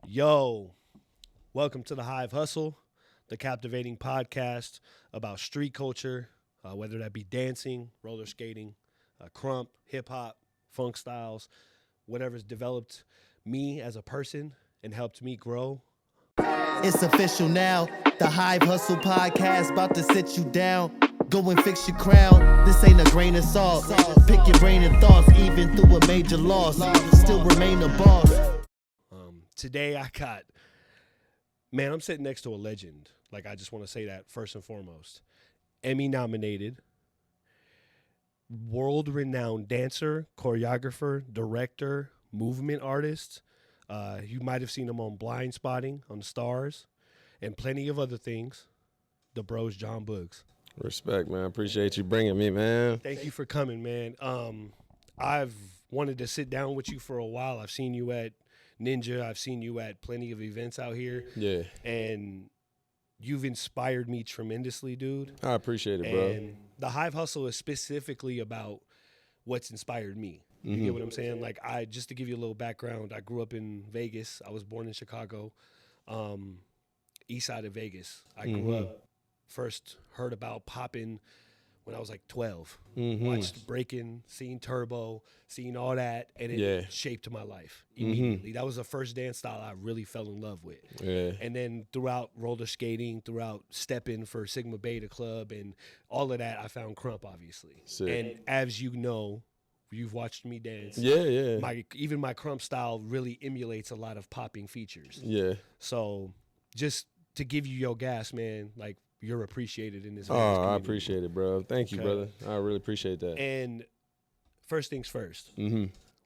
Yo, welcome to the Hive Hustle, the captivating podcast about street culture, whether that be dancing, roller skating, crump, hip hop, funk styles, whatever's developed me as a person and helped me grow. It's official now. The Hive Hustle podcast about to sit you down. Go and fix your crown. This ain't a grain of salt. Pick your brain and thoughts, even through a major loss. Still remain a boss. Today I'm sitting next to a legend. Like, I just want to say that first and foremost. Emmy Nominated, world-renowned dancer, choreographer, director, movement artist. You might have seen him on Blind Spotting, on Stars, and plenty of other things. The Dancer Jon Boogz. Respect, man. Appreciate you bringing me, man. Thank you for coming, man. I've wanted to sit down with you for a while. I've seen you at Ninja. I've seen you at plenty of events out here. Yeah. And you've inspired me tremendously, dude. I appreciate it, bro. And the Hive Hustle is specifically about what's inspired me. You get what I'm saying? Like, just to give you a little background, I grew up in Vegas. I was born in Chicago, east side of Vegas. I grew up, first heard about popping when I was like 12. Watched breaking, seen Turbo, seen all that, and it shaped my life immediately. That was the first dance style I really fell in love with. Yeah. And then throughout roller skating, throughout stepping for Sigma Beta Club and all of that, I found crump, obviously. Sick. And as you know, you've watched me dance. Yeah. Even my crump style really emulates a lot of popping features. Yeah. So just to give you your gas, man, like, you're appreciated in this. I appreciate it, bro. Thank you, brother. I really appreciate that. And first things first,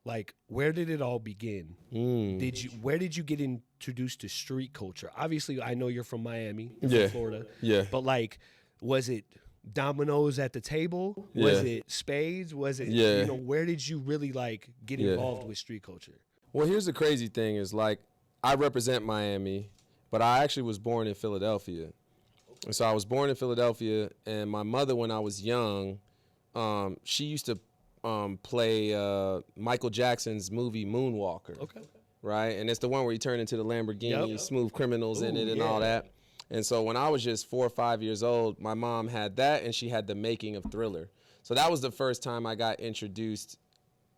like, where did it all begin? Where did you get introduced to street culture? Obviously, I know you're from Miami, from Florida. Yeah. But, like, was it dominoes at the table? Was it spades? Was it, where did you really, like, get involved with street culture? Well, here's the crazy thing is, like, I represent Miami, but I actually was born in Philadelphia. And so I was born in Philadelphia, and my mother, when I was young, she used to play Michael Jackson's movie Moonwalker. Okay. Right? And it's the one where he turned into the Lamborghini, Smooth Criminals in it and all that. And so when I was just 4 or 5 years old, my mom had that, and she had the making of Thriller. So that was the first time I got introduced,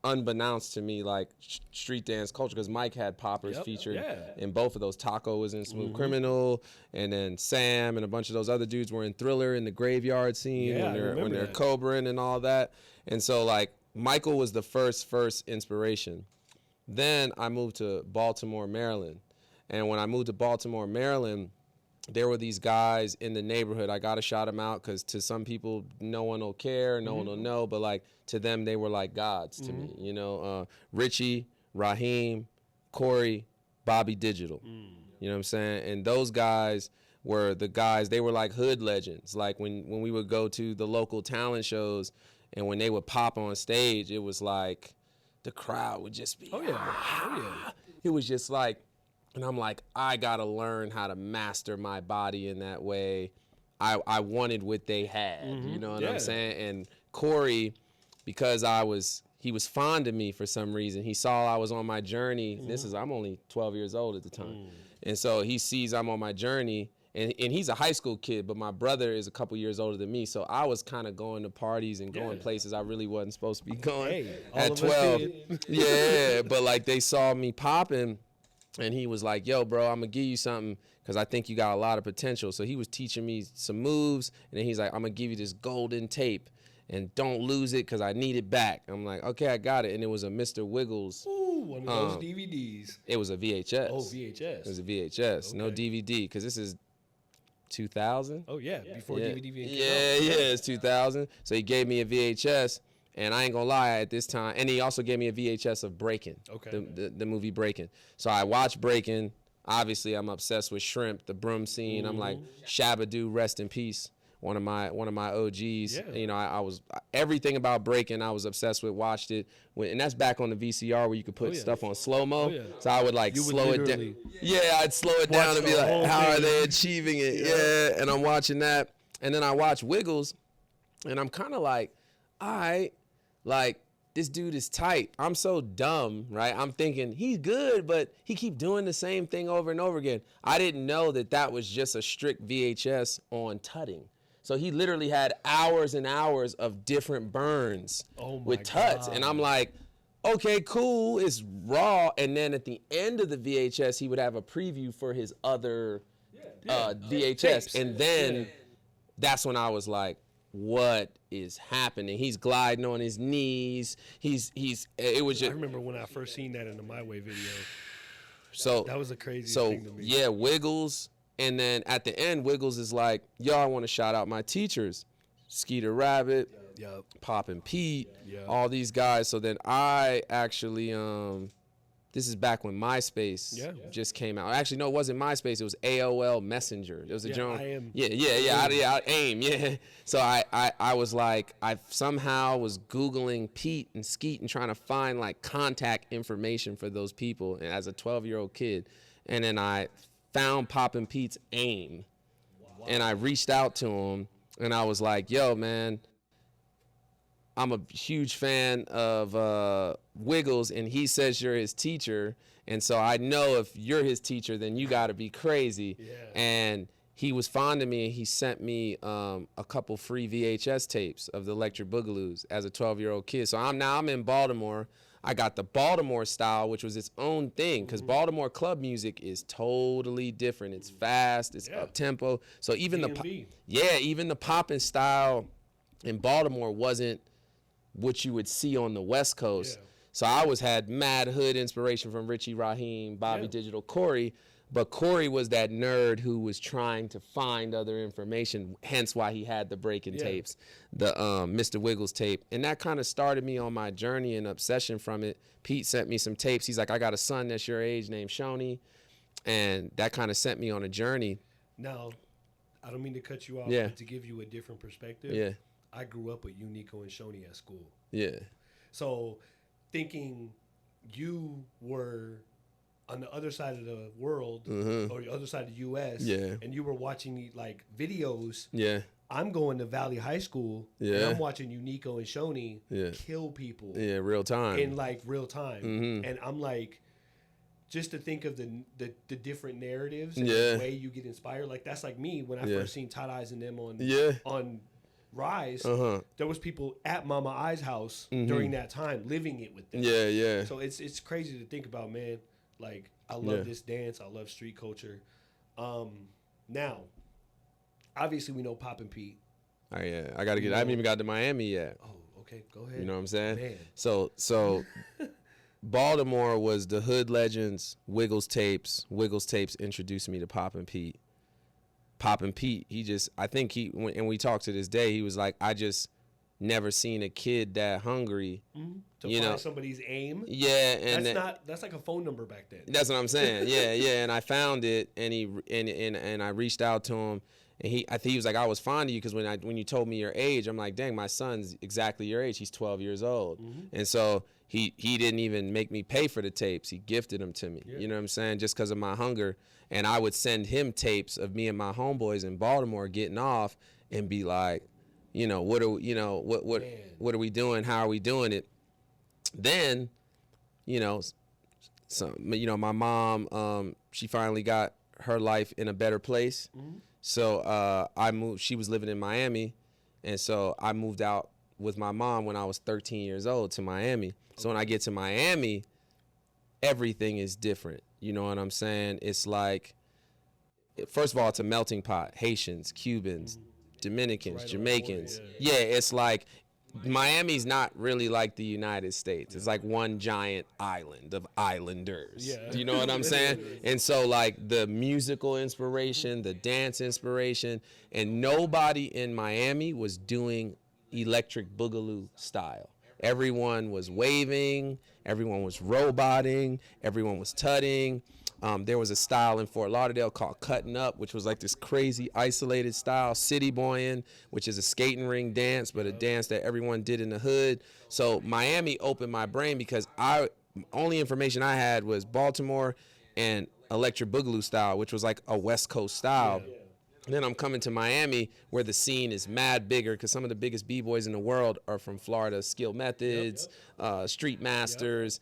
unbeknownst to me, like street dance culture, because Mike had poppers featured in both of those. Taco was in Smooth Criminal, and then Sam and a bunch of those other dudes were in Thriller in the graveyard scene when they're Cobraing and all that. And so, like, Michael was the first inspiration. Then I moved to Baltimore, Maryland. And when I moved to Baltimore, Maryland, there were these guys in the neighborhood. I got to shout them out because to some people, no one will care, no one will know. But, like, to them, they were like gods to me. You know, Richie, Raheem, Corey, Bobby Digital. You know what I'm saying? And those guys were the guys, they were like hood legends. Like, when we would go to the local talent shows and when they would pop on stage, it was like the crowd would just be, It was just like, and I'm like, I got to learn how to master my body in that way. I wanted what they had, you know what I'm saying? And Corey, because he was fond of me for some reason. He saw I was on my journey. I'm only 12 years old at the time. And so he sees I'm on my journey, and he's a high school kid, but my brother is a couple years older than me. So I was kind of going to parties and going places I really wasn't supposed to be going at 12. But, like, they saw me popping. And he was like, yo, bro, I'm going to give you something because I think you got a lot of potential. So he was teaching me some moves, and then he's like, I'm going to give you this golden tape, and don't lose it because I need it back. I'm like, okay, I got it. And it was a Mr. Wiggles. Ooh, one of those DVDs. It was a VHS. Oh, VHS. It was a VHS, no DVD, because this is 2000. Oh, yeah, before DVD came out. It's 2000. So he gave me a VHS. And I ain't gonna lie, at this time, and he also gave me a VHS of Breakin', the movie Breakin'. So I watched Breakin'. Obviously, I'm obsessed with Shrimp, the broom scene. I'm like, Shabba-Doo, rest in peace. One of my OGs. You know, I was everything about Breakin'. I was obsessed with. Watched it, and that's back on the VCR where you could put stuff on slow mo. So I would like slow it down. Yeah, I'd slow it down and be like, how are they achieving it? And I'm watching that, and then I watch Wiggles, and I'm kind of like, all right. Like, this dude is tight. I'm so dumb, right? I'm thinking he's good, but he keep doing the same thing over and over again. I didn't know that was just a strict VHS on tutting. So he literally had hours and hours of different burns with tuts. And I'm like, okay, cool, it's raw. And then at the end of the VHS, he would have a preview for his other VHS. Tapes. And then that's when I was like, what is happening? He's gliding on his knees. It was just. I remember when I first seen that in the My Way video. So that was a crazy thing to me. Yeah, Wiggles. And then at the end, Wiggles is like, yo, I want to shout out my teachers. Skeeter Rabbit, Poppin' Pete, all these guys. So then I actually, this is back when MySpace just came out. Actually, no, it wasn't MySpace. It was AOL Messenger. It was a joint. AIM. So I was like, I somehow was Googling Pete and Skeet and trying to find like contact information for those people as a 12-year-old kid. And then I found Poppin' Pete's AIM. And I reached out to him and I was like, yo, man, I'm a huge fan of Wiggles, and he says you're his teacher, and so I know if you're his teacher, then you got to be crazy. And he was fond of me, and he sent me a couple free VHS tapes of the Electric Boogaloos as a 12-year-old kid. So I'm in Baltimore. I got the Baltimore style, which was its own thing, because Baltimore club music is totally different. It's fast, it's up-tempo. So even even the poppin' style in Baltimore wasn't what you would see on the West Coast. So I had mad hood inspiration from Richie Raheem, Bobby Digital, Corey, but Corey was that nerd who was trying to find other information, hence why he had the breaking tapes, the Mr. Wiggles tape. And that kind of started me on my journey and obsession from it. Pete sent me some tapes. He's like, I got a son that's your age named Shoney. And that kind of sent me on a journey. Now, I don't mean to cut you off, but to give you a different perspective. I grew up with Unico and Shoney at school. So thinking you were on the other side of the world or the other side of the U.S. And you were watching like videos. I'm going to Valley High School and I'm watching Unico and Shoney kill people. Real time. In like real time. And I'm like, just to think of the different narratives and the way you get inspired. Like that's like me when I first seen Todd Eyes and them on Rise, there was people at Mama I's house during that time living it with them. So it's crazy to think about, man. Like I love this dance. I love street culture. Now, obviously we know Poppin' Pete. I haven't even got to Miami yet. Oh, okay, go ahead. You know what I'm saying? Man. So Baltimore was the Hood Legends, Wiggles tapes. Wiggles tapes introduced me to Poppin' Pete. Poppin' Pete, and we talked to this day, he was like, I just never seen a kid that hungry. To find somebody's AIM? And that's like a phone number back then. That's what I'm saying. And I found it, and I reached out to him, and I think he was like, I was fond of you because when you told me your age, I'm like, dang, my son's exactly your age. He's 12 years old. And so he didn't even make me pay for the tapes. He gifted them to me. You know what I'm saying? Just because of my hunger. And I would send him tapes of me and my homeboys in Baltimore getting off and be like, what are we doing? How are we doing it? Then, my mom, she finally got her life in a better place. So I moved. She was living in Miami, and so I moved out with my mom when I was 13 years old to Miami. So when I get to Miami, everything is different. You know what I'm saying? It's like, first of all, it's a melting pot. Haitians, Cubans, Dominicans, Jamaicans. It's like Miami's not really like the United States. It's like one giant island of islanders. Do you know what I'm saying? And so like the musical inspiration, the dance inspiration, and nobody in Miami was doing Electric Boogaloo style. Everyone was waving, everyone was roboting, everyone was tutting. There was a style in Fort Lauderdale called cutting up, which was like this crazy isolated style, city boying, which is a skating ring dance, but a dance that everyone did in the hood. So Miami opened my brain because only information I had was Baltimore and Electric Boogaloo style, which was like a West Coast style. And then I'm coming to Miami where the scene is mad bigger because some of the biggest B-boys in the world are from Florida. Skill Methods, Street Masters,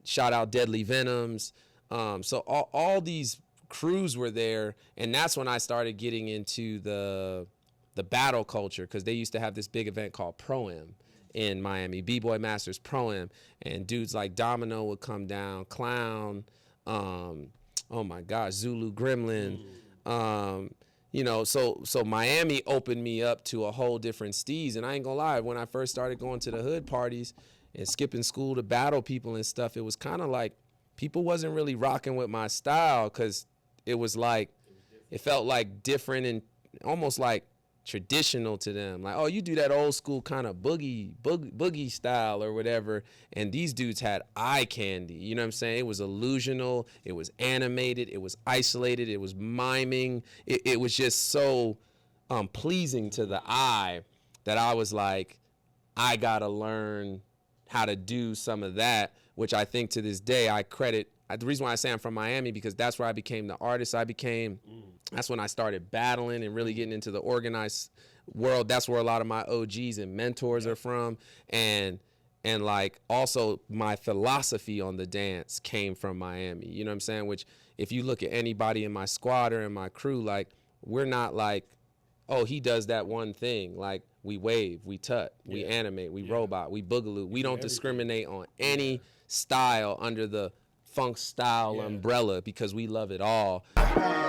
shout out Deadly Venoms. So all these crews were there, and that's when I started getting into the battle culture because they used to have this big event called Pro-Am in Miami, B-Boy Masters Pro-Am, and dudes like Domino would come down, Clown, oh my gosh, Zulu Gremlin. You know, so Miami opened me up to a whole different steez. And I ain't gonna lie, when I first started going to the hood parties and skipping school to battle people and stuff, it was kind of like people wasn't really rocking with my style because it was like, it felt like different and almost like traditional to them. Like, oh, you do that old school kind of boogie style or whatever. And these dudes had eye candy. You know what I'm saying? It was illusional. It was animated. It was isolated. It was miming. It was just so pleasing to the eye that I was like, I got to learn how to do some of that, which I think to this day I credit. The reason why I say I'm from Miami because that's where I became the artist I became. That's when I started battling and really getting into the organized world. That's where a lot of my OGs and mentors are from. And like also my philosophy on the dance came from Miami. You know what I'm saying? Which if you look at anybody in my squad or in my crew, like we're not like, oh, he does that one thing. Like we wave, we tut, we animate, we robot, we boogaloo. We don't discriminate on any style under the funk style umbrella because we love it all.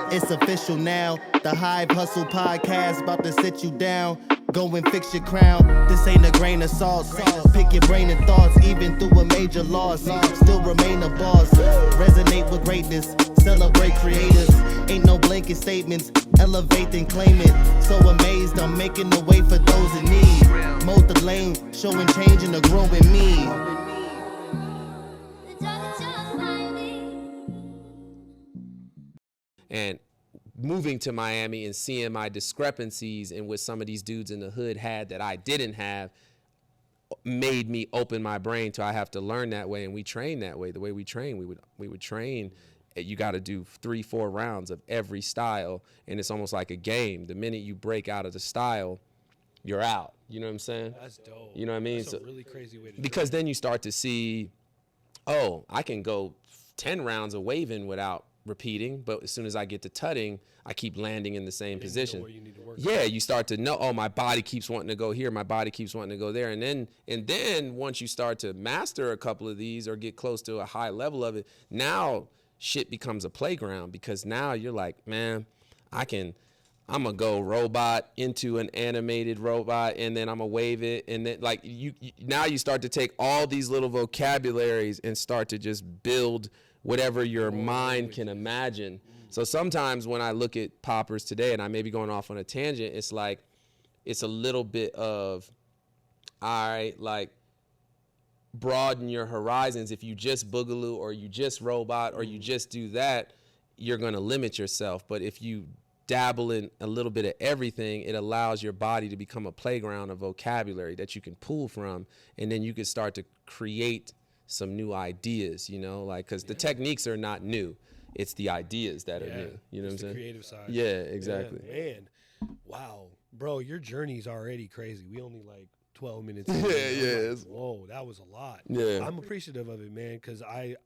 It's official now. The Hive Hustle podcast about to sit you down. Go and fix your crown. This ain't a grain of salt. Pick your brain and thoughts, even through a major loss. Still remain a boss. Resonate with greatness. Celebrate creators. Ain't no blanket statements. Elevate and claim it. So amazed, I'm making the way for those in need. Mold the lane, showing change in a growing me. And moving to Miami and seeing my discrepancies in what some of these dudes in the hood had that I didn't have made me open my brain to I have to learn that way. And we train that way. The way we train, we would train. You got to do 3-4 rounds of every style, and it's almost like a game. The minute you break out of the style, you're out. You know what I'm saying? That's dope. You know what I mean? That's a really crazy way to do it. Because then you start to see, oh, I can go 10 rounds of waving without repeating, but as soon as I get to tutting, I keep landing in the same position. You need to work you start to know, oh, my body keeps wanting to go here, my body keeps wanting to go there. And then once you start to master a couple of these or get close to a high level of it, now shit becomes a playground because now you're like, man, I'm gonna go robot into an animated robot and then I'm gonna wave it. And then like now you start to take all these little vocabularies and start to just build whatever your mind can imagine. So sometimes when I look at poppers today, and I may be going off on a tangent, it's like, it's a little bit of, all right, like broaden your horizons. If you just boogaloo or you just robot or you just do that, you're gonna limit yourself. But if you dabble in a little bit of everything, it allows your body to become a playground of vocabulary that you can pull from, and then you can start to create some new ideas, you know, like, because the techniques are not new. It's the ideas that are new. You know what I'm saying? The creative side. Yeah, exactly. Yeah, man. Wow. Bro, your journey's already crazy. We only like 12 minutes. Yeah. Like, whoa, that was a lot. Yeah. I'm appreciative of it, man, because I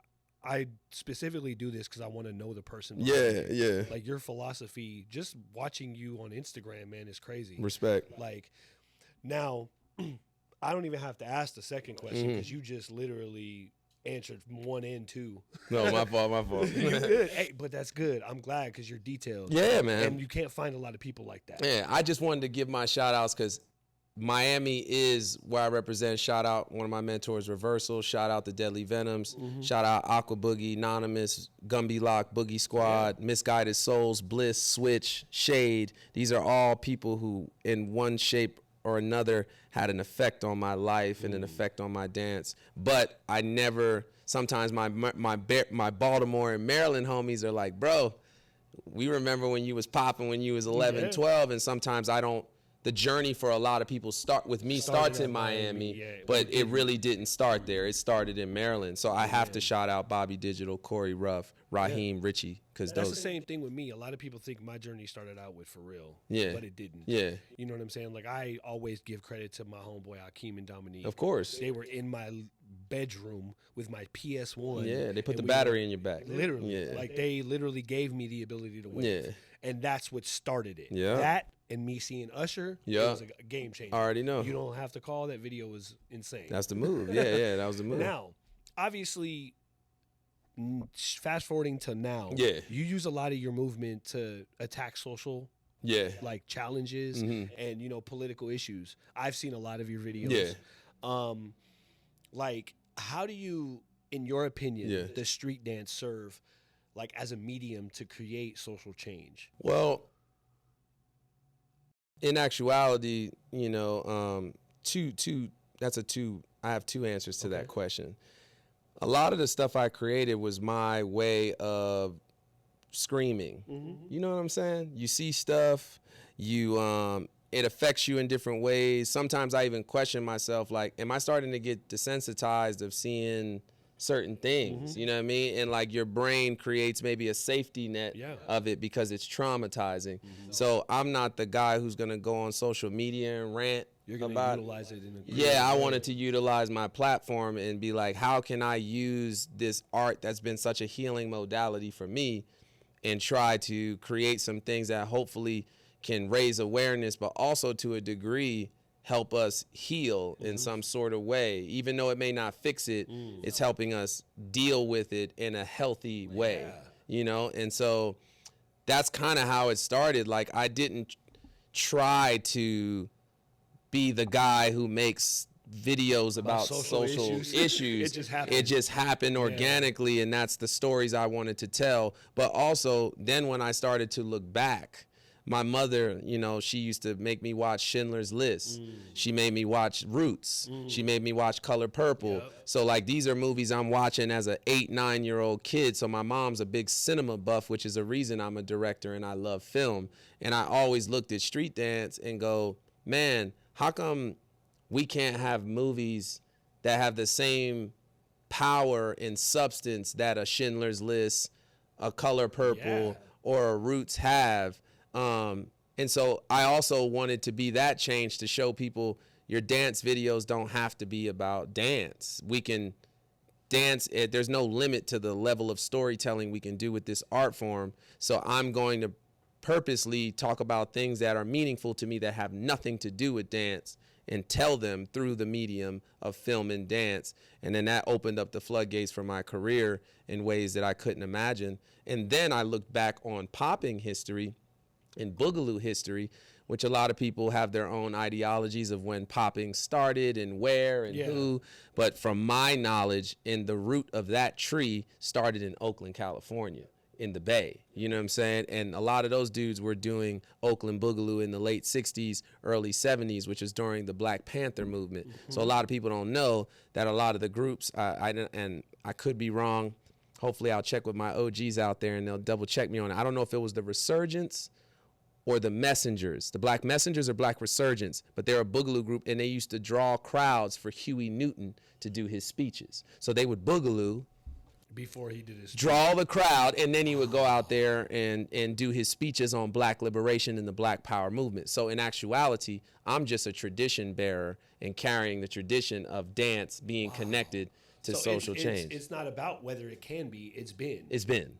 specifically do this because I want to know the person. Yeah. Like your philosophy, just watching you on Instagram, man, is crazy. Respect. Like now, I don't even have to ask the second question because you just literally answered 1 and 2. No, my fault. You're good. Hey, but that's good. I'm glad because you're detailed. Yeah, man. And you can't find a lot of people like that. Yeah, I just wanted to give my shout outs because Miami is where I represent. Shout out one of my mentors, Reversal. Shout out the Deadly Venoms. Shout out Aqua Boogie, Anonymous, Gumby Lock, Boogie Squad, Misguided Souls, Bliss, Switch, Shade. These are all people who, in one shape or another, had an effect on my life and an effect on my dance. But I never, sometimes my Baltimore and Maryland homies are like, bro, we remember when you was popping when you was 11, 12, and sometimes I don't the journey for a lot of people starts in Miami, but it really didn't start there. It started in Maryland. So I have to shout out Bobby Digital, Corey Ruff, Raheem, Richie, because that's the same thing with me. A lot of people think my journey started out with For Real, but it didn't. Yeah, you know what I'm saying? Like, I always give credit to my homeboy Akeem and Dominique. Of course, they were in my bedroom with my PS1. Yeah, they put the battery in your back. Literally, like they literally gave me the ability to win. Yeah, and that's what started it. Yeah, that and me seeing Usher, it was a game changer. I already know. You don't have to call. That video was insane. That's the move. Yeah, that was the move. Now, obviously, fast forwarding to now, you use a lot of your movement to attack social like challenges and political issues. I've seen a lot of your videos. Like, how do you, in your opinion, the street dance serve like as a medium to create social change? Well, in actuality, I have two answers to that question. A lot of the stuff I created was my way of screaming. You know what I'm saying? You see stuff, it affects you in different ways. Sometimes I even question myself, like, am I starting to get desensitized of seeing certain things? You know what I mean? And like your brain creates maybe a safety net of it because it's traumatizing. So I'm not the guy who's gonna go on social media and rant. You're gonna utilize it in a I wanted to utilize my platform and be like, how can I use this art that's been such a healing modality for me and try to create some things that hopefully can raise awareness, but also to a degree help us heal in some sort of way. Even though it may not fix it, it's helping us deal with it in a healthy way, And so that's kind of how it started. Like, I didn't try to be the guy who makes videos about social issues. It just happened organically, and that's the stories I wanted to tell. But also, then when I started to look back, my mother, she used to make me watch Schindler's List. She made me watch Roots. She made me watch Color Purple. So like, these are movies I'm watching as a 8-9-year-old kid. So my mom's a big cinema buff, which is a reason I'm a director and I love film. And I always looked at street dance and go, man, how come we can't have movies that have the same power and substance that a Schindler's List, a Color Purple, or a Roots have? And so I also wanted to be that change to show people your dance videos don't have to be about dance. We can dance. There's no limit to the level of storytelling we can do with this art form. So I'm going to purposely talk about things that are meaningful to me that have nothing to do with dance and tell them through the medium of film and dance. And then that opened up the floodgates for my career in ways that I couldn't imagine. And then I looked back on popping history and boogaloo history, which a lot of people have their own ideologies of when popping started and where and who. But from my knowledge, in the root of that tree started in Oakland, California, in the Bay. You know what I'm saying? And a lot of those dudes were doing Oakland boogaloo in the late 60s, early 70s, which is during the Black Panther movement. So a lot of people don't know that a lot of the groups, and I could be wrong. Hopefully I'll check with my OGs out there and they'll double check me on it. I don't know if it was the Resurgence or the Messengers, the Black Messengers or Black Resurgence, but they're a boogaloo group, and they used to draw crowds for Huey Newton to do his speeches. So they would boogaloo before he did his draw the crowd, and then he would go out there and do his speeches on Black liberation and the Black Power movement. So in actuality, I'm just a tradition bearer and carrying the tradition of dance being connected to social change. It's not about whether it can be, it's been. It's been.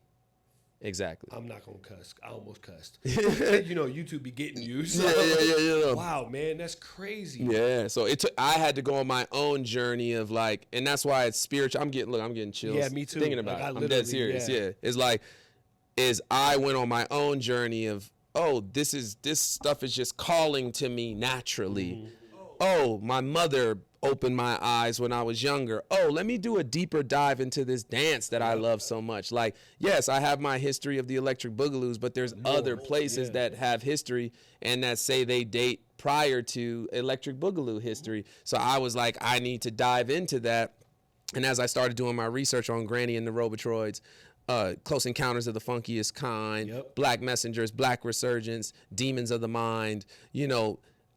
Exactly. I'm not gonna cuss. I almost cussed. YouTube be getting you. So. Yeah. Wow, man, that's crazy. Yeah. So I had to go on my own journey of like, and that's why it's spiritual. I'm getting chills. Yeah, me too. Thinking about it. I'm dead serious. Yeah. It's like, I went on my own journey of, this stuff is just calling to me naturally. Oh, my mother opened my eyes when I was younger. Let me do a deeper dive into this dance that I love so much. Like, yes, I have my history of the Electric Boogaloos, but there's other places that have history and that say they date prior to Electric Boogaloo history. So I was like, I need to dive into that. And as I started doing my research on Granny and the Robotroids, Close Encounters of the Funkiest Kind, Black Messengers, Black Resurgence, Demons of the Mind,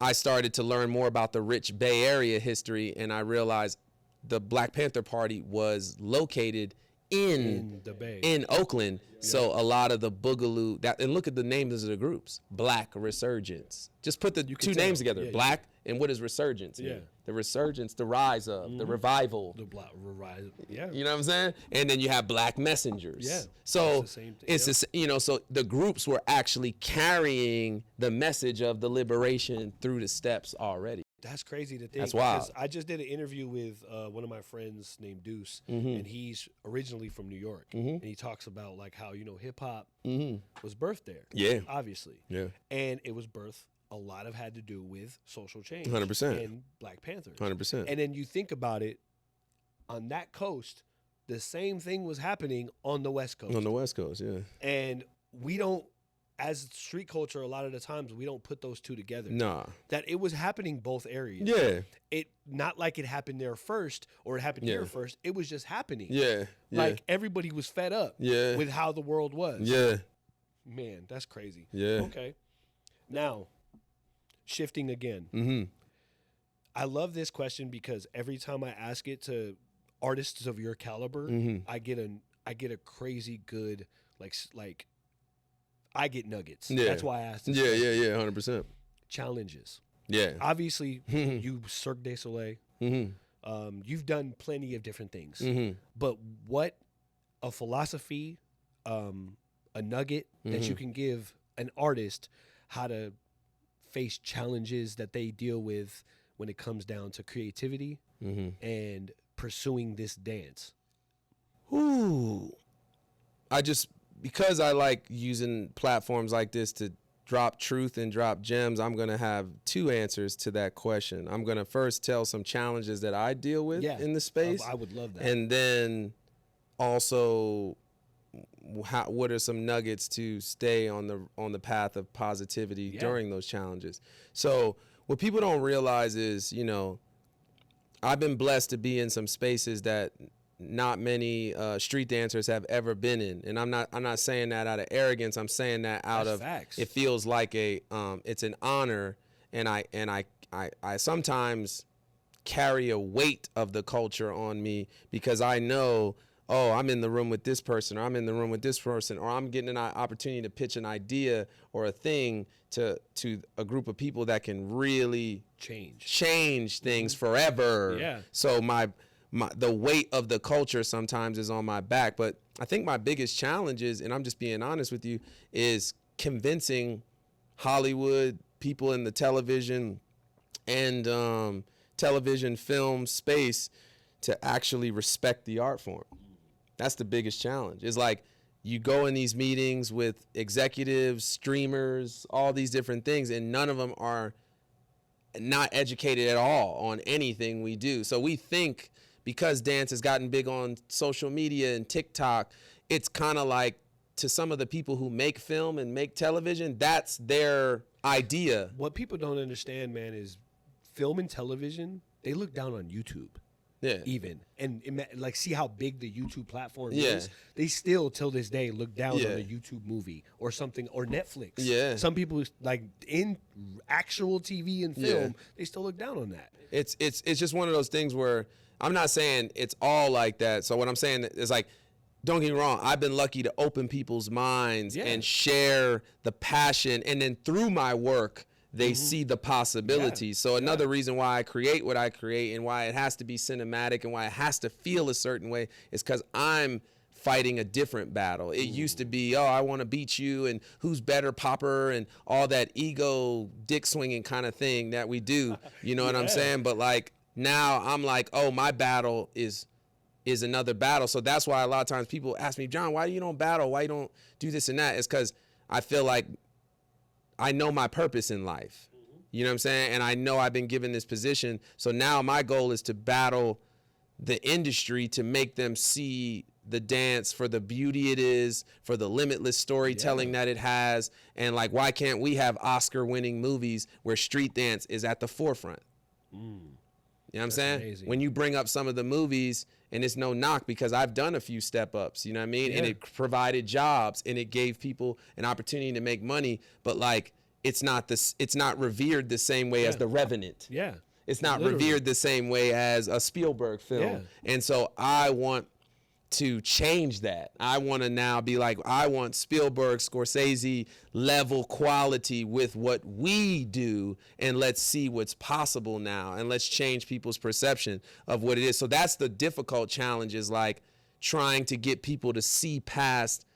I started to learn more about the rich Bay Area history, and I realized the Black Panther Party was located in the Bay, in Oakland. So a lot of the Boogaloo, and look at the names of the groups: Black Resurgence. Just put the two names together: Black and what is Resurgence? Yeah, the Resurgence, the rise of, the revival. The Black revival. Yeah, you know what I'm saying? And then you have Black Messengers. Yeah, so it's the same thing. it's so the groups were actually carrying the message of the liberation through the steps already. That's crazy to think. That's wild. I just did an interview with one of my friends named Deuce, and he's originally from New York, and he talks about like how hip hop was birthed there. Yeah, obviously. Yeah, and it was birthed. A lot of had to do with social change. 100%. And Black Panthers. 100%. And then you think about it, on that coast, the same thing was happening on the West Coast. On the West Coast, yeah. And we don't, as street culture, a lot of the times we don't put those two together. Nah. That it was happening both areas. Yeah. It not like it happened there first or it happened here first. It was just happening. Yeah. Like everybody was fed up with how the world was. Yeah. Man, that's crazy. Yeah. Okay. Now, shifting again. I love this question because every time I ask it to artists of your caliber, I get a crazy good like I get nuggets. Yeah. That's why I asked this. Yeah, 100%. Challenges. Yeah. Obviously, you Cirque du Soleil. You've done plenty of different things. But what a philosophy, a nugget that you can give an artist how to face challenges that they deal with when it comes down to creativity and pursuing this dance? Ooh. Because I like using platforms like this to drop truth and drop gems, I'm going to have two answers to that question. I'm going to first tell some challenges that I deal with in the space. I would love that. And then also what are some nuggets to stay on the path of positivity during those challenges. So what people don't realize is, I've been blessed to be in some spaces that not many street dancers have ever been in, and I'm not saying that out of arrogance. I'm saying that out of facts. It feels like it's an honor, and I sometimes carry a weight of the culture on me because I know, oh, I'm in the room with this person, or I'm in the room with this person, or I'm getting an opportunity to pitch an idea or a thing to a group of people that can really change things forever. Yeah. So the weight of the culture sometimes is on my back. But I think my biggest challenge is, and I'm just being honest with you, is convincing Hollywood, people in the television and television film space to actually respect the art form. That's the biggest challenge. It's like you go in these meetings with executives, streamers, all these different things, and none of them are not educated at all on anything we do. So we think because dance has gotten big on social media and TikTok, it's kind of like, to some of the people who make film and make television, that's their idea. What people don't understand, man, is film and television, they look down on YouTube. Yeah. Even. And like, see how big the YouTube platform is? They still, till this day, look down on a YouTube movie or something, or Netflix. Yeah. Some people, like, in actual TV and film, they still look down on that. It's just one of those things where, I'm not saying it's all like that. So what I'm saying is, like, don't get me wrong, I've been lucky to open people's minds and share the passion, and then through my work, they see the possibilities. So another reason why I create what I create and why it has to be cinematic and why it has to feel a certain way is because I'm fighting a different battle. It used to be, oh, I want to beat you and who's better, popper, and all that ego dick swinging kind of thing that we do. You know what I'm saying? But like now I'm like, oh, my battle is another battle. So that's why a lot of times people ask me, John, why you don't battle? Why you don't do this and that? It's because I feel like I know my purpose in life. You know what I'm saying? And I know I've been given this position. So now my goal is to battle the industry to make them see the dance for the beauty it is, for the limitless storytelling that it has. And like, why can't we have Oscar-winning movies where street dance is at the forefront? You know what I'm saying? Amazing. When you bring up some of the movies, and it's no knock because I've done a few step-ups, you know what I mean? And it provided jobs and it gave people an opportunity to make money. But like, it's not revered the same way as The Revenant. Yeah. It's not Literally. revered the same way as a Spielberg film. Yeah. And so I want to change that. I want to now be like, I want Spielberg, Scorsese level quality with what we do, and let's see what's possible now, and let's change people's perception of what it is. So that's the difficult challenge, is like trying to get people to see past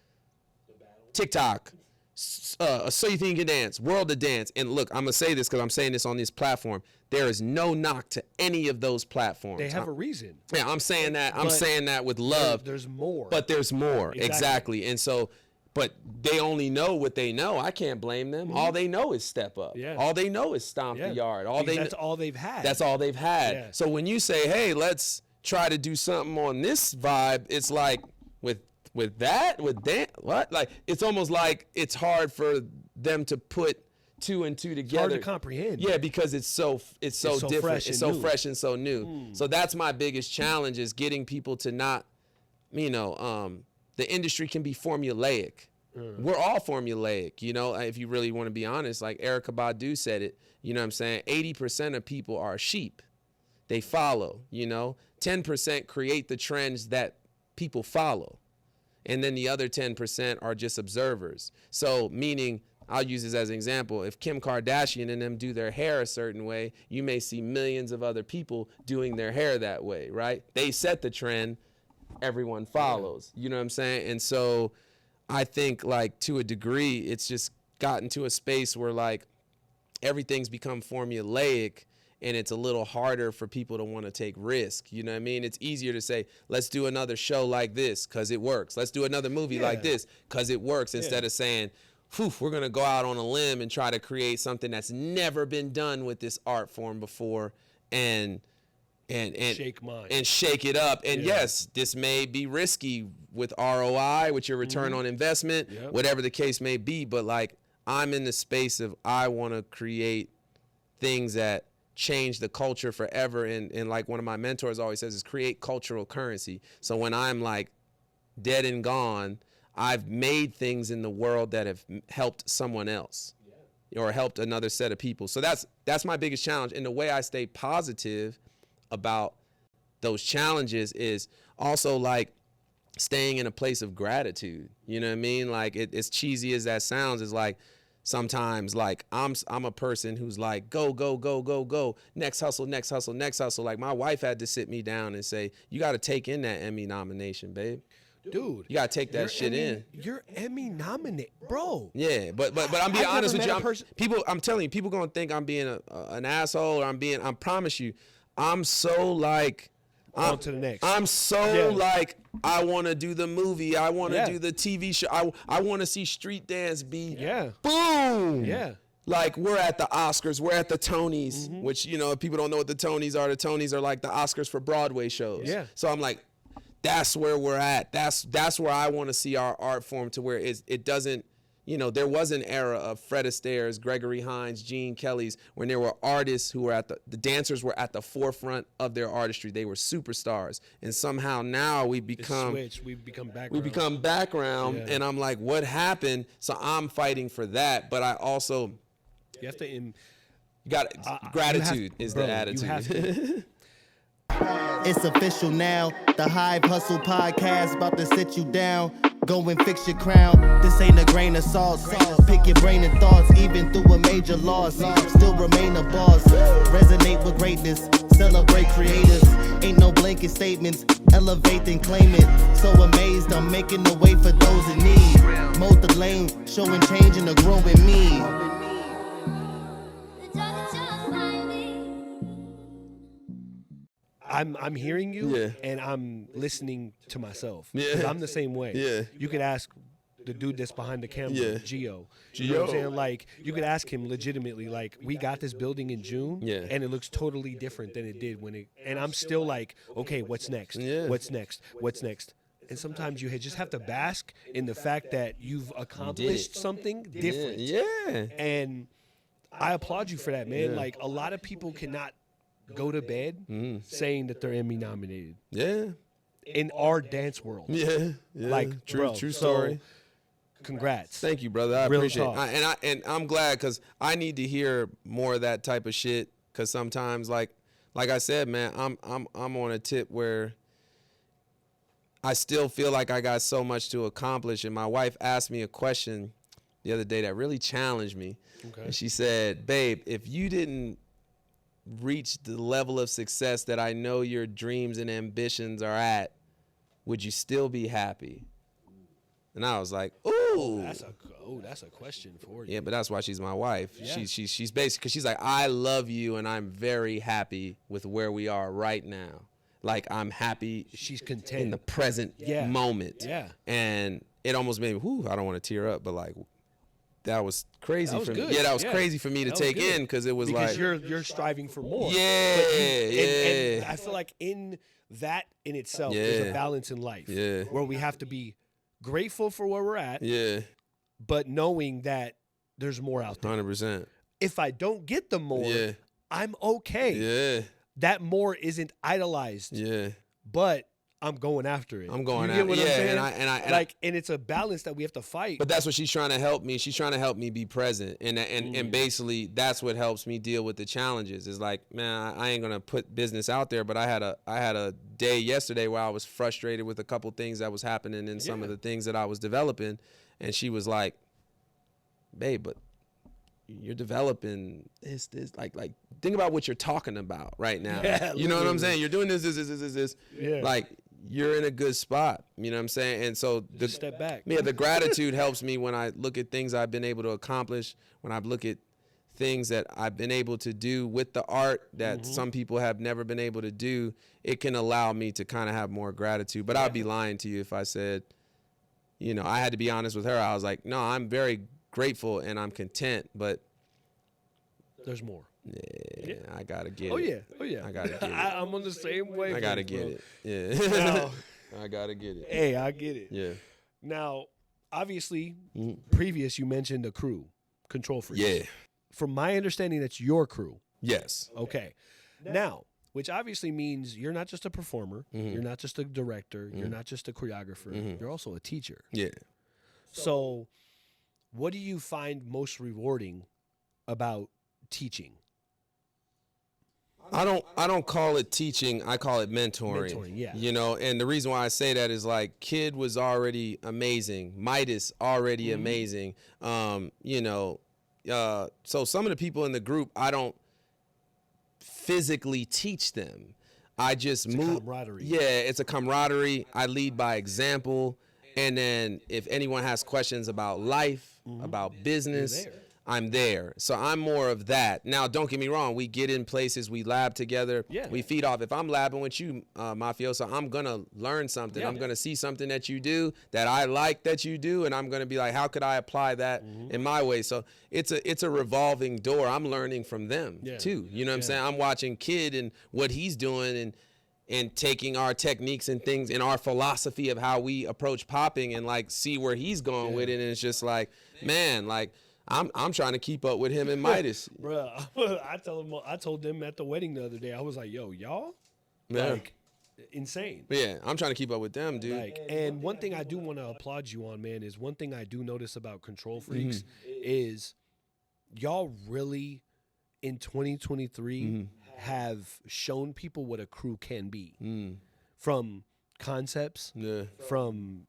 TikTok, So You Think You Can Dance, World of Dance. And look, I'm going to say this because I'm saying this on this platform. There is no knock to any of those platforms. They have a reason. Yeah, I'm saying that. I'm saying that with love. There's more. But there's more. Exactly. And so, but they only know what they know. I can't blame them. All they know is Step Up. Yeah. All they know is Stomp the Yard. That's all they've had. That's all they've had. Yeah. So when you say, hey, let's try to do something on this vibe, it's like with that, what? Like, it's almost like it's hard for them to put two and two together. It's hard to comprehend. Yeah, because it's so different. fresh It's and so new. fresh and so new. So that's my biggest challenge, is getting people to not, the industry can be formulaic. We're all formulaic, if you really want to be honest. Like Erykah Badu said it, you know what I'm saying? 80% of people are sheep. They follow, 10% create the trends that people follow. And then the other 10% are just observers. So meaning, I'll use this as an example. If Kim Kardashian and them do their hair a certain way, you may see millions of other people doing their hair that way, right? They set the trend, everyone follows. You know what I'm saying? And so I think, like, to a degree, it's just gotten to a space where, like, everything's become formulaic, and it's a little harder for people to want to take risk. You know what I mean? It's easier to say, let's do another show like this because it works. Let's do another movie like this because it works, instead of saying, we're going to go out on a limb and try to create something that's never been done with this art form before and shake mine. And shake it up. And yes, this may be risky with ROI, with your return on investment, whatever the case may be. But, like, I'm in the space of, I want to create things that change the culture forever. And like one of my mentors always says, is create cultural currency. So when I'm, like, dead and gone, I've made things in the world that have helped someone else or helped another set of people. So that's my biggest challenge. And the way I stay positive about those challenges is also, like, staying in a place of gratitude. You know what I mean? Like, as cheesy as that sounds, is like, sometimes, like, I'm a person who's like, go, go, go, go, go, next hustle, next hustle, next hustle. Like, my wife had to sit me down and say, you got to take in that Emmy nomination, babe. Dude, you gotta take that shit in. You're Emmy nominated, bro. Yeah, but I'm being honest with you. I'm telling you, people gonna think I'm being an asshole, or I promise you, I'm so, like, on to the next. I'm so like, I want to do the movie. I want to do the TV show. I want to see street dance be boom. Yeah. Like, we're at the Oscars, we're at the Tonys, which, if people don't know what the Tonys are like the Oscars for Broadway shows. Yeah. So I'm like, that's where we're at. That's where I want to see our art form, to where it doesn't, there was an era of Fred Astaire's, Gregory Hines, Gene Kelly's, when there were artists who were the dancers were at the forefront of their artistry. They were superstars. And somehow now we become background. And I'm like, what happened? So I'm fighting for that. But I also, you have to, gratitude is the attitude. It's official now. The Hive Hustle podcast about to sit you down. Go and fix your crown. This ain't a grain of salt. Pick your brain and thoughts, even through a major loss. Still remain a boss. Resonate with greatness. Celebrate creators. Ain't no blanket statements. Elevate and claim it. So amazed, I'm making the way for those in need. Mold the lane, showing change in a growing me. I'm hearing you, and I'm listening to myself. Yeah. I'm the same way. Yeah. You could ask the dude that's behind the camera, Gio. You know what I'm saying? Like, you could ask him legitimately, like, we got this building in June, and it looks totally different than it did and I'm still like, okay, what's next? What's next? What's next? And sometimes you just have to bask in the fact that you've accomplished something different. Yeah. And I applaud you for that, man. Like, a lot of people cannot go to bed saying that they're Emmy nominated. Yeah. In our dance world. Yeah. Like, true story. Congrats. Thank you, brother. I Real appreciate talk. it. And I'm glad because I need to hear more of that type of shit. Because sometimes, like I said, man, I'm on a tip where I still feel like I got so much to accomplish. And my wife asked me a question the other day that really challenged me. Okay. And she said, babe, if you didn't reach the level of success that I know your dreams and ambitions are at, would you still be happy? And I was like, ooh. That's a question for you. Yeah, but that's why she's my wife. Yeah. She's basically, because she's like, I love you and I'm very happy with where we are right now. Like, I'm happy. She's content in the present moment. Yeah. And it almost made me, whew, I don't want to tear up, but like, that was crazy for me. Yeah, that was crazy for me to take in because it was like, you're striving for more. Yeah, and I feel like in that in itself, there's a balance in life where we have to be grateful for where we're at, but knowing that there's more out there. 100%. If I don't get the more, I'm okay. Yeah. That more isn't idolized. Yeah. But I'm going after it. I'm going after it. I'm saying? And it's a balance that we have to fight. But that's what she's trying to help me. She's trying to help me be present. And basically that's what helps me deal with the challenges. Is like, man, I ain't gonna put business out there, but I had a day yesterday where I was frustrated with a couple things that was happening in some of the things that I was developing. And she was like, babe, but you're developing this like think about what you're talking about right now. Yeah, you know what I'm saying? You're doing this. Yeah. Like, you're in a good spot. You know what I'm saying? And so just step back. Yeah, the gratitude helps me when I look at things I've been able to accomplish, when I look at things that I've been able to do with the art that some people have never been able to do. It can allow me to kind of have more gratitude. But I'd be lying to you if I said, you know, I had to be honest with her. I was like, no, I'm very grateful and I'm content, but there's more. Yeah, I gotta get it. Oh yeah. I gotta get it. I'm on the same way. I gotta get it. Yeah. Now, I gotta get it. hey, I get it. Yeah. Now, obviously, previous you mentioned a crew, Control Freaks. Yeah. From my understanding, that's your crew. Yes. Okay. Now, which obviously means you're not just a performer, you're not just a director, you're not just a choreographer, you're also a teacher. Yeah. So, what do you find most rewarding about teaching? I don't call it teaching, I call it mentoring. Mentoring, yeah. You know, and the reason why I say that is like Kid was already amazing. Midas already amazing. You know, so some of the people in the group, I don't physically teach them. I just move. Camaraderie. Yeah, it's a camaraderie. I lead by example. And then if anyone has questions about life, about business, I'm there. So I'm more of that. Now, don't get me wrong. We get in places, we lab together, we feed off. If I'm labbing with you, Mafioso, I'm going to learn something. I'm going to see something that you do that I like that you do, and I'm going to be like, how could I apply that in my way? So it's a revolving door. I'm learning from them, too. You know what I'm saying? I'm watching Kid and what he's doing and taking our techniques and things and our philosophy of how we approach popping and, like, see where he's going with it. And it's just like, man, like, I'm trying to keep up with him and Midas. Bruh, I told them at the wedding the other day, I was like, yo, y'all, like, insane. Yeah, I'm trying to keep up with them, dude. Like, and one thing I do want to applaud you on, man, is one thing I do notice about Control Freaks is y'all really, in 2023, have shown people what a crew can be. From concepts, from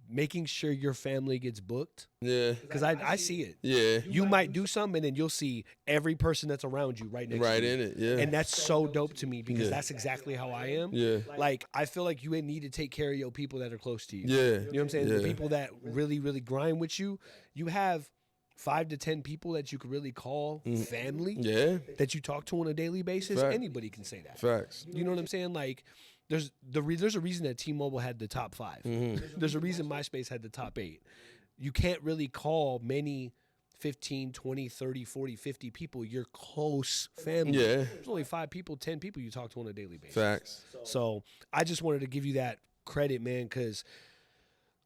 making sure your family gets booked. Yeah. Because I see it. Yeah. You might do something and then you'll see every person that's around you right next to you. Right in it, yeah. And that's so dope to me because that's exactly how I am. Yeah. Like, I feel like you need to take care of your people that are close to you. Yeah. You know what I'm saying? The people that really, really grind with you, you have 5 to 10 people that you could really call family. Yeah. That you talk to on a daily basis. Fact. Anybody can say that. Facts. You know what I'm saying? Like, there's a reason that T-Mobile had the top 5. There's a reason MySpace had the top 8. You can't really call many 15, 20, 30, 40, 50 people your close family. Yeah. There's only 5 people, 10 people you talk to on a daily basis. Facts. So I just wanted to give you that credit, man, because,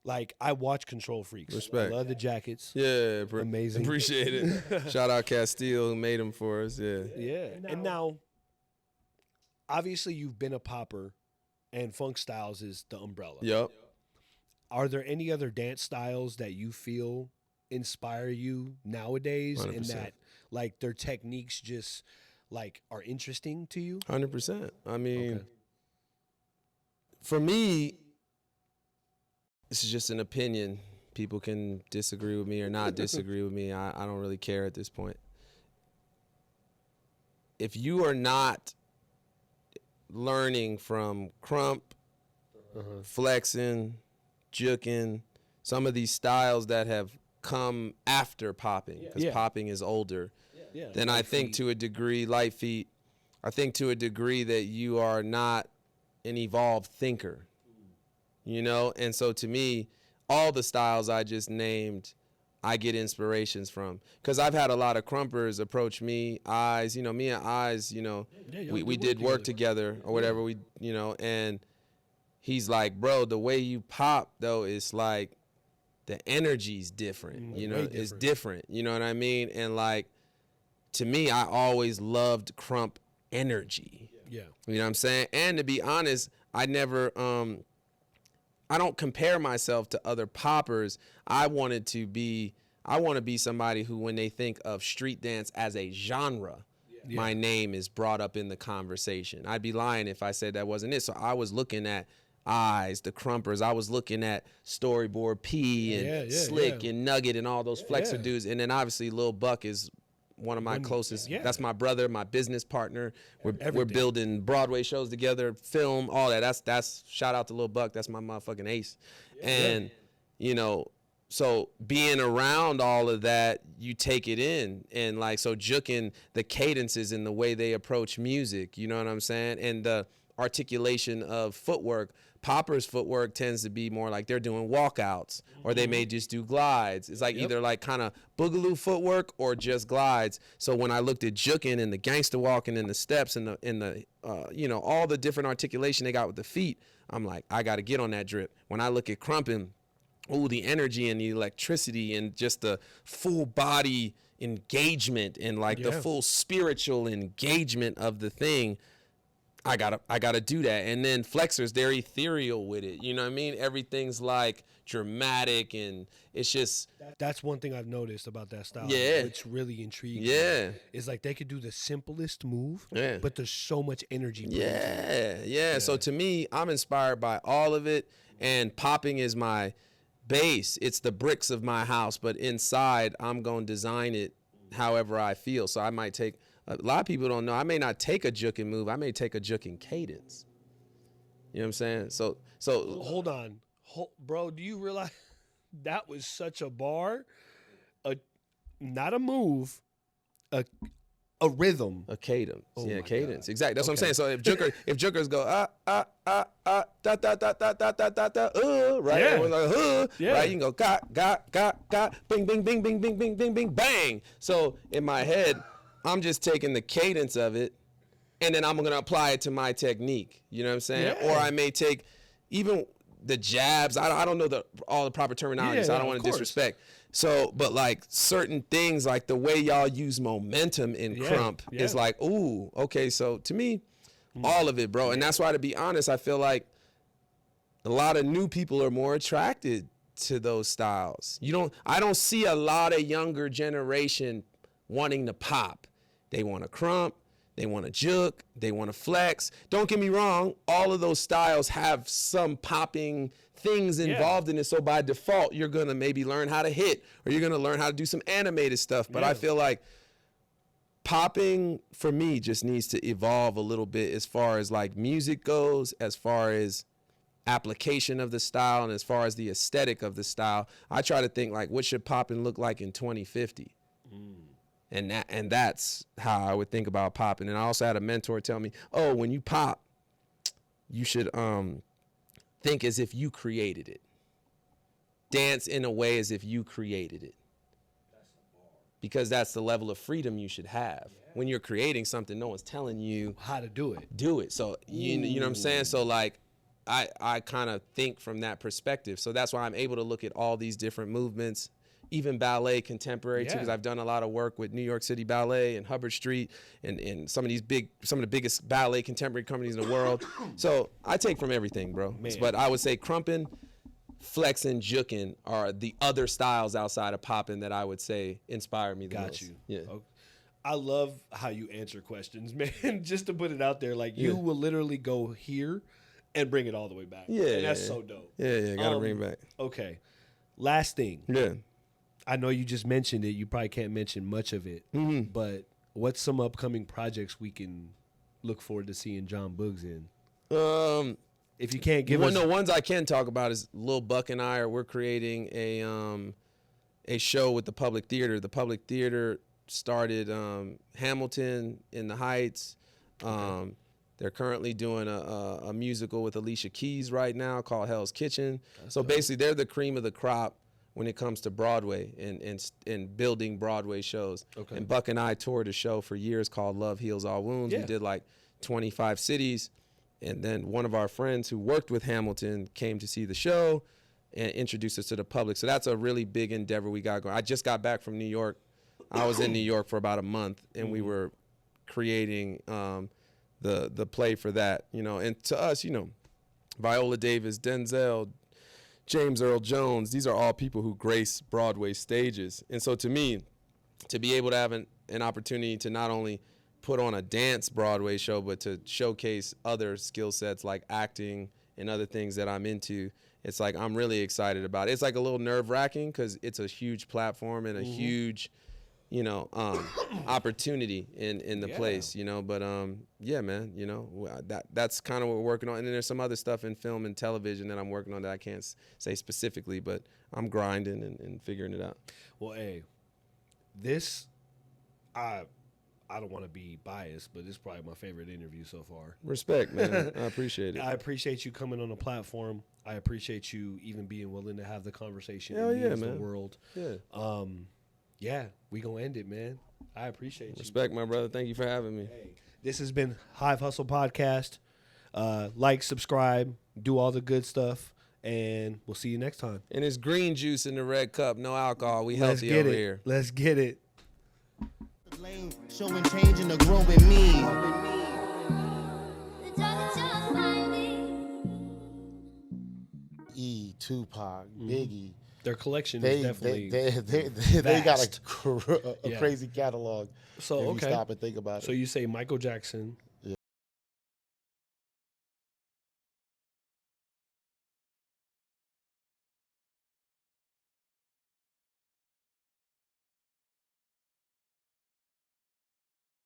like, I watch Control Freaks. Respect. I love the jackets. Yeah. Amazing. Appreciate it. Shout out Castile who made them for us. Yeah. Yeah. And now, obviously, you've been a popper, and Funk Styles is the umbrella. Yep. are there any other dance styles that you feel inspire you nowadays 100%. and that like their techniques just like are interesting to you? 100%. I mean, Okay. for me, this is just an opinion. People can disagree with me or not disagree with me. I don't really care at this point. If you are not learning from crump, flexing, juking, some of these styles that have come after popping, because popping is older, then I think to a degree, light feet, I think to a degree that you are not an evolved thinker, you know? And so to me, all the styles I just named, I get inspirations from. Because I've had a lot of crumpers approach me, Eyes, you know, me and Eyes, you know, we did work together or whatever, we, you know, and he's like, bro, the way you pop, though, is like, the energy's different, you know, it's different, you know what I mean? And like, to me, I always loved crump energy. Yeah. You know what I'm saying? And to be honest, I never, I don't compare myself to other poppers. I want to be somebody who, when they think of street dance as a genre, my name is brought up in the conversation. I'd be lying if I said that wasn't it. So I was looking at Eyes, the Crumpers. I was looking at Storyboard P and Slick and Nugget and all those flexor dudes. And then obviously Lil Buck is one of my closest. That's my brother, my business partner. We're building Broadway shows together, film, all that. That's shout out to Lil Buck. That's my motherfucking ace. And you know, so being around all of that, you take it in, and like, so juking the cadences and the way they approach music, you know what I'm saying, and the articulation of footwork. Poppers' footwork tends to be more like they're doing walkouts, or they may just do glides. It's like either like kind of boogaloo footwork or just glides. So when I looked at juking and the gangster walking and the steps and the you know, all the different articulation they got with the feet, I'm like, I got to get on that drip. When I look at crumping, ooh, the energy and the electricity and just the full body engagement and like the full spiritual engagement of the thing, I gotta do that. And then flexors, they're ethereal with it. You know what I mean? Everything's like dramatic, and it's just, that's one thing I've noticed about that style. Yeah. It's really intriguing. Yeah. It's like they could do the simplest move, Yeah. but there's so much energy. Yeah. So to me, I'm inspired by all of it, and popping is my base. It's the bricks of my house, but inside I'm going to design it however I feel. So I might take, a lot of people don't know, I may not take a juking move, I may take a juking cadence. You know what I'm saying? So Hold on. Bro, do you realize that was such a bar? Not a move, a rhythm. a cadence. Oh Yeah, my cadence. God. Exactly. That's what I'm Okay. saying. So if jukers go da da da da da da da right? Yeah. Everyone's like Yeah. right? You can go got bing bing bing bing bing bing bing bing bang. So in my head, I'm just taking the cadence of it, and then I'm gonna apply it to my technique. You know what I'm saying? Yeah. Or I may take even the jabs. I don't know all the proper terminology, so I don't want to disrespect. So, but like certain things, like the way y'all use momentum in crump is like, ooh, okay. So to me, all of it, bro. And that's why, to be honest, I feel like a lot of new people are more attracted to those styles. I don't see a lot of younger generation wanting to pop. They want to crump, they want to juke, they want to flex. Don't get me wrong, all of those styles have some popping things involved in it. So by default, you're going to maybe learn how to hit, or you're going to learn how to do some animated stuff. But I feel like popping for me just needs to evolve a little bit as far as like music goes, as far as application of the style, and as far as the aesthetic of the style. I try to think like, what should popping look like in 2050? And that's how I would think about popping. And I also had a mentor tell me, oh, when you pop, you should think as if you created it. Dance in a way as if you created it. Because that's the level of freedom you should have. When you're creating something, no one's telling you How to do it. do it. So you know what I'm saying? So like I kind of think from that perspective. So that's why I'm able to look at all these different movements, even ballet, contemporary too, because I've done a lot of work with New York City Ballet and Hubbard Street and some of the biggest ballet contemporary companies in the world. So I take from everything, bro. But I would say crumping, Flex and Jukin are the other styles outside of popping that I would say inspire me the most. Got you. Yeah. Okay. I love how you answer questions, man. Just to put it out there, like you will literally go here and bring it all the way back. Yeah, and that's so dope. Yeah, gotta bring it back. Okay, last thing. Yeah. I know you just mentioned it. You probably can't mention much of it, but what's some upcoming projects we can look forward to seeing Jon Boogz in? If you can't give us... No, ones I can talk about is Lil Buck and we're creating a show with the Public Theater. The Public Theater started Hamilton in the Heights. They're currently doing a musical with Alicia Keys right now called Hell's Kitchen. So basically, they're the cream of the crop when it comes to Broadway and building Broadway shows. Okay. And Buck and I toured a show for years called Love Heals All Wounds. We did like 25 cities. And then one of our friends who worked with Hamilton came to see the show and introduced us to the public. So that's a really big endeavor we got going. I just got back from New York. I was in New York for about a month, and we were creating the play for that. You know, and to us, you know, Viola Davis, Denzel, James Earl Jones, these are all people who grace Broadway stages. And so to me, to be able to have an opportunity to not only put on a dance Broadway show, but to showcase other skill sets like acting and other things that I'm into, it's like I'm really excited about it. It's like a little nerve-wracking because it's a huge platform and a huge, you know, opportunity in the place, you know. But yeah, man, you know, that's kind of what we're working on. And then there's some other stuff in film and television that I'm working on that I can't say specifically, but I'm grinding and figuring it out. Well, hey, this, I don't want to be biased, but this is probably my favorite interview so far. Respect, man. I appreciate it. I appreciate you coming on the platform. I appreciate you even being willing to have the conversation. Hell yeah, man. The world. Yeah. Yeah, we gonna end it, man. I appreciate you. Respect, my brother. Thank you for having me. Hey, this has been Hive Hustle Podcast. Like, subscribe, do all the good stuff, and we'll see you next time. And it's green juice in the red cup, no alcohol. We healthy over here. Let's get it. Showing change in the growing me. Tupac, Biggie. Their collection is definitely they got a crazy catalog. So if you stop and think about it. So you say Michael Jackson,